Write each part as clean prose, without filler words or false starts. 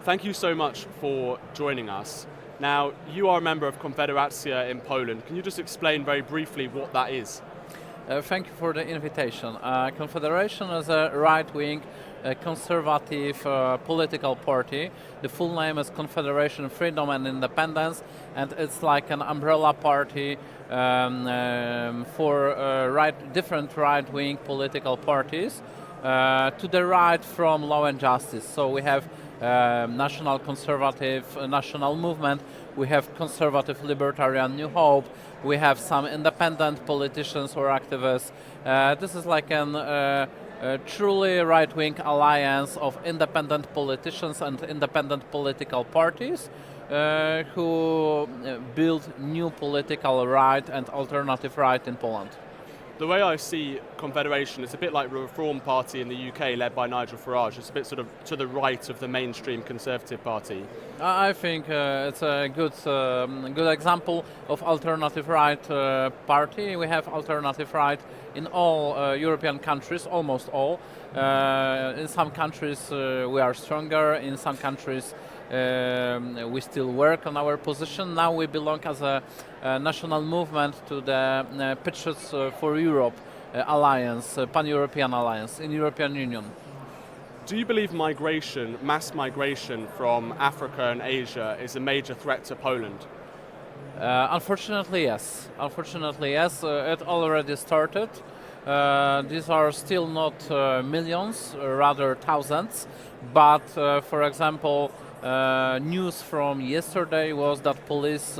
Thank you so much for joining us. Now, you are a member of Konfederacja in Poland. Can you just explain very briefly what that is? Thank you for the invitation. Confederation is a right-wing, conservative political party. The full name is Confederation Freedom and Independence, and it's like an umbrella party for different right-wing political parties to the right from Law and Justice. So we have National Conservative National Movement, we have Conservative Libertarian New Hope, we have some independent politicians or activists. This is like a truly right-wing alliance of independent politicians and independent political parties who build new political right and alternative right in Poland. The way I see Confederation, it's a bit like the Reform Party in the UK led by Nigel Farage. It's a bit sort of to the right of the mainstream Conservative Party. I think it's a good example of alternative right party. We have alternative right in all European countries, almost all. In some countries we are stronger, in some countries we still work on our position. Now we belong as a national movement to the Pitches for Europe alliance, pan-European alliance in European Union. Do you believe migration, mass migration from Africa and Asia is a major threat to Poland? Unfortunately, yes. Unfortunately, yes. It already started. These are still not millions, rather thousands. But, for example, news from yesterday was that police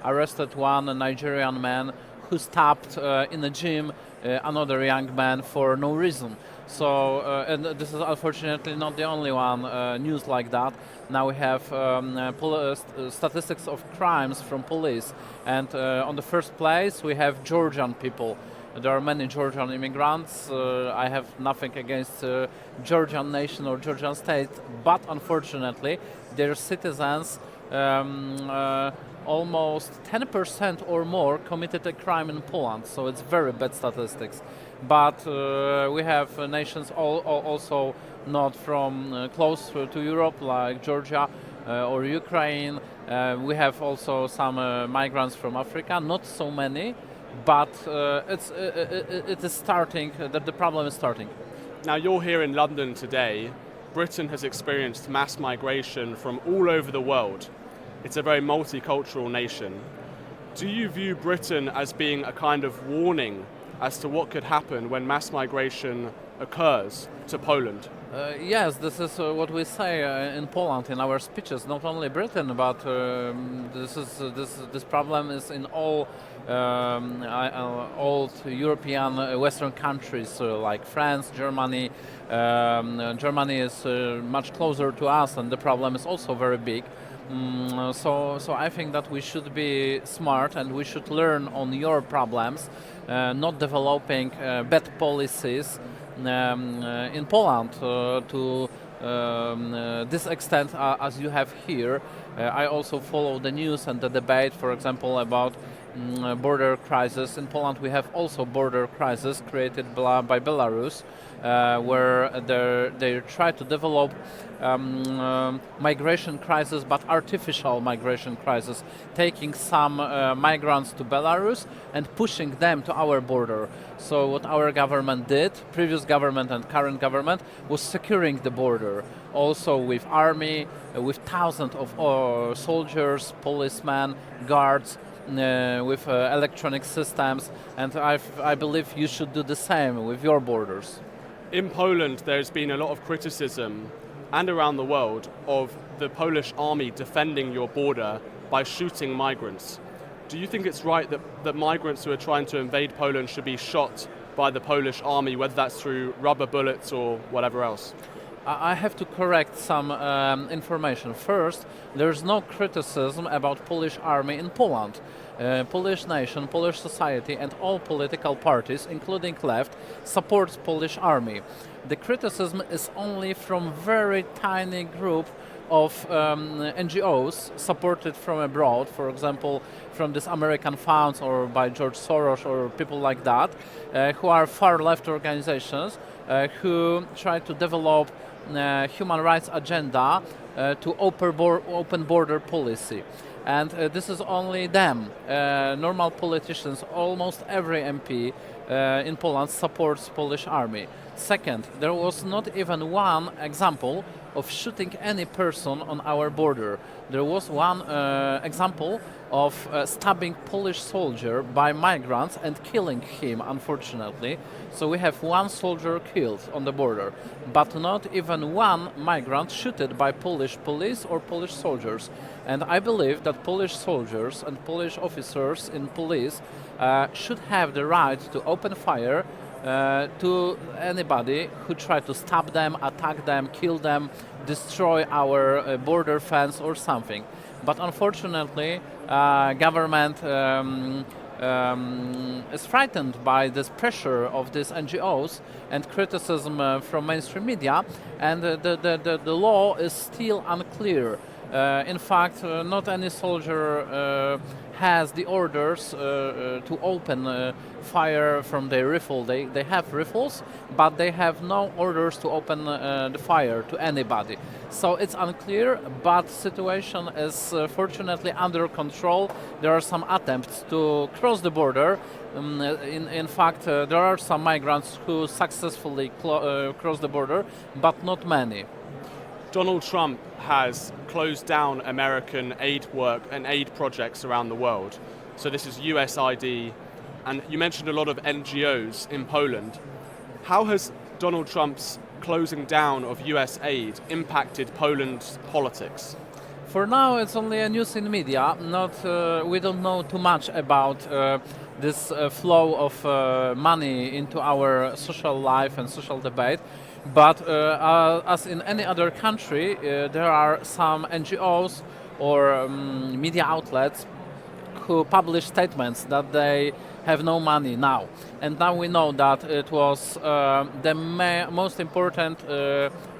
arrested one Nigerian man who stabbed in a gym another young man for no reason. So, and this is unfortunately not the only one news like that. Now we have statistics of crimes from police, and on the first place we have Georgian people. There are many Georgian immigrants. I have nothing against Georgian nation or Georgian state, but unfortunately their citizens almost 10% or more committed a crime in Poland, so it's very bad statistics. But we have nations also not from close to Europe, like Georgia or Ukraine. We have also some migrants from Africa, not so many, but it is starting, that the problem is starting. Now you're here in London today. Britain has experienced mass migration from all over the world. It's a very multicultural nation. Do you view Britain as being a kind of warning as to what could happen when mass migration occurs to Poland? Yes, this is what we say in Poland in our speeches. Not only Britain, but this problem is in all old European Western countries like France, Germany. Germany is much closer to us, and the problem is also very big. So I think that we should be smart and we should learn on your problems, not developing bad policies in Poland to this extent as you have here. I also follow the news and the debate, for example, about border crisis. In Poland we have also border crisis created by Belarus, where they try to develop migration crisis, but artificial migration crisis, taking some migrants to Belarus and pushing them to our border. So what our government did, previous government and current government, was securing the border, also with army, with thousands of soldiers, policemen, guards, with electronic systems, and I believe you should do the same with your borders. In Poland, there's been a lot of criticism, and around the world, of the Polish army defending your border by shooting migrants. Do you think it's right that migrants who are trying to invade Poland should be shot by the Polish army, whether that's through rubber bullets or whatever else? I have to correct some information. First, there's no criticism about Polish army in Poland. Polish nation, Polish society and all political parties, including left, supports Polish army. The criticism is only from very tiny group of NGOs supported from abroad, for example, from this American funds or by George Soros or people like that, who are far left organizations who try to develop human rights agenda to open border policy. And this is only them, normal politicians. Almost every MP in Poland supports Polish army. Second, there was not even one example of shooting any person on our border. There was one example of stabbing Polish soldier by migrants and killing him, unfortunately. So we have one soldier killed on the border, but not even one migrant shooted by Polish police or Polish soldiers. And I believe that Polish soldiers and Polish officers in police should have the right to open fire to anybody who try to stab them, attack them, kill them, destroy our border fence or something. But unfortunately, government is frightened by this pressure of these NGOs and criticism from mainstream media, and the law is still unclear. In fact, not any soldier has the orders to open fire from their rifle. They have rifles, but they have no orders to open the fire to anybody. So it's unclear, but situation is fortunately under control. There are some attempts to cross the border. In fact, there are some migrants who successfully cross the border, but not many. Donald Trump has closed down American aid work and aid projects around the world. So this is USAID, and you mentioned a lot of NGOs in Poland. How has Donald Trump's closing down of US aid impacted Poland's politics? For now, it's only a news in media. We don't know too much about this flow of money into our social life and social debate. But as in any other country, there are some NGOs or media outlets who publish statements that they have no money now. And now we know that it was the most important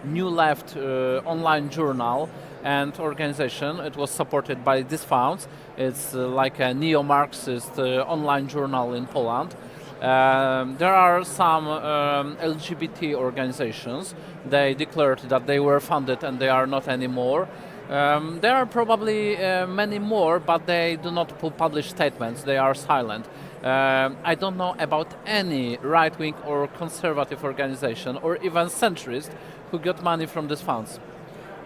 New Left online journal and organization. It was supported by these funds. It's like a neo-Marxist online journal in Poland. There are some LGBT organizations. They declared that they were funded and they are not anymore. There are probably many more, but they do not publish statements. They are silent. I don't know about any right-wing or conservative organization or even centrist who got money from these funds.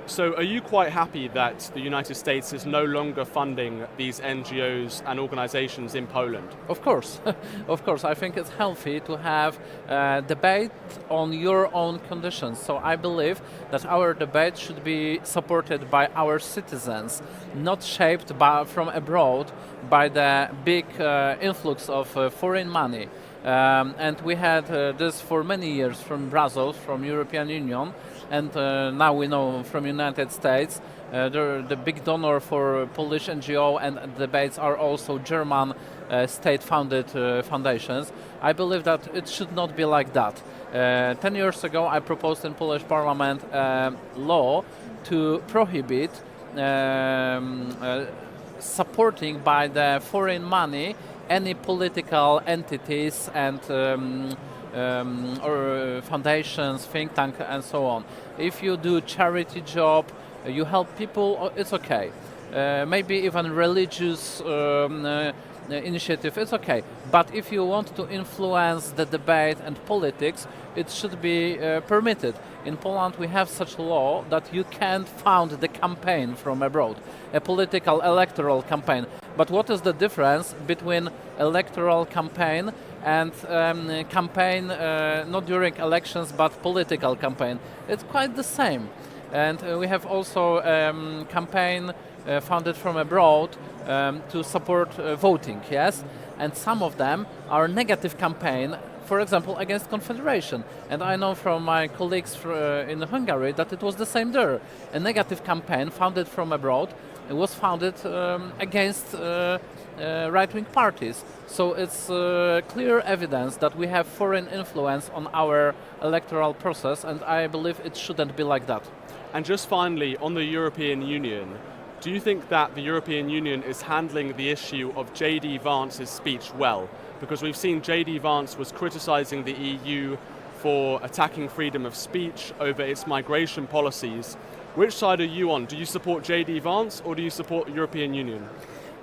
So are you quite happy that the United States is no longer funding these NGOs and organizations in Poland? Of course. Of course. I think it's healthy to have debate on your own conditions. So I believe that our debate should be supported by our citizens, not shaped from abroad by the big influx of foreign money. And we had this for many years from Brussels, from European Union, and now we know from United States. The big donor for Polish NGO and debates are also German state-funded foundations. I believe that it should not be like that. 10 years ago, I proposed in Polish Parliament a law to prohibit supporting by the foreign money any political entities and or foundations, think tank, and so on. If you do charity job, you help people, it's okay. Maybe even religious initiative, it's okay. But if you want to influence the debate and politics, it should be permitted. In Poland, we have such a law that you can't fund the campaign from abroad, a political electoral campaign. But what is the difference between electoral campaign and campaign not during elections but political campaign? It's quite the same. And we have also campaign funded from abroad to support voting, yes? And some of them are negative campaign, for example, against Confederation. And I know from my colleagues in Hungary that it was the same there. A negative campaign funded from abroad was founded against right-wing parties. So it's clear evidence that we have foreign influence on our electoral process, and I believe it shouldn't be like that. And just finally, on the European Union, do you think that the European Union is handling the issue of J.D. Vance's speech well? Because we've seen J.D. Vance was criticizing the EU for attacking freedom of speech over its migration policies. Which side are you on? Do you support J.D. Vance or do you support the European Union?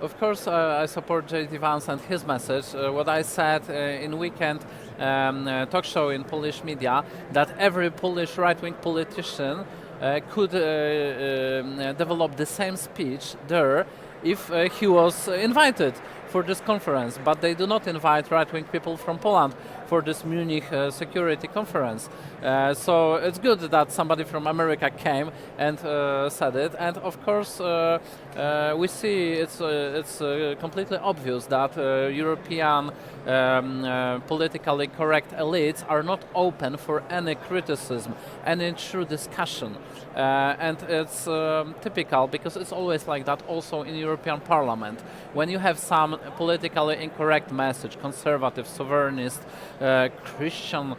Of course, I support J.D. Vance and his message. What I said in weekend talk show in Polish media, that every Polish right-wing politician could develop the same speech there if he was invited for this conference, but they do not invite right-wing people from Poland for this Munich security conference. So it's good that somebody from America came and said it. And of course, we see it's completely obvious that European politically correct elites are not open for any criticism, any true discussion. And it's typical, because it's always like that also in European Parliament. When you have some politically incorrect message, conservative, sovereignist, Christian,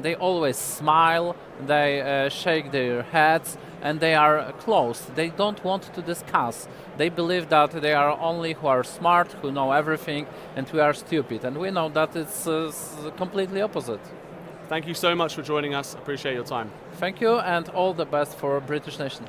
they always smile, they shake their heads, and they are closed. They don't want to discuss. They believe that they are only who are smart, who know everything, and we are stupid. And we know that it's completely opposite. Thank you so much for joining us. Appreciate your time. Thank you, and all the best for British nation.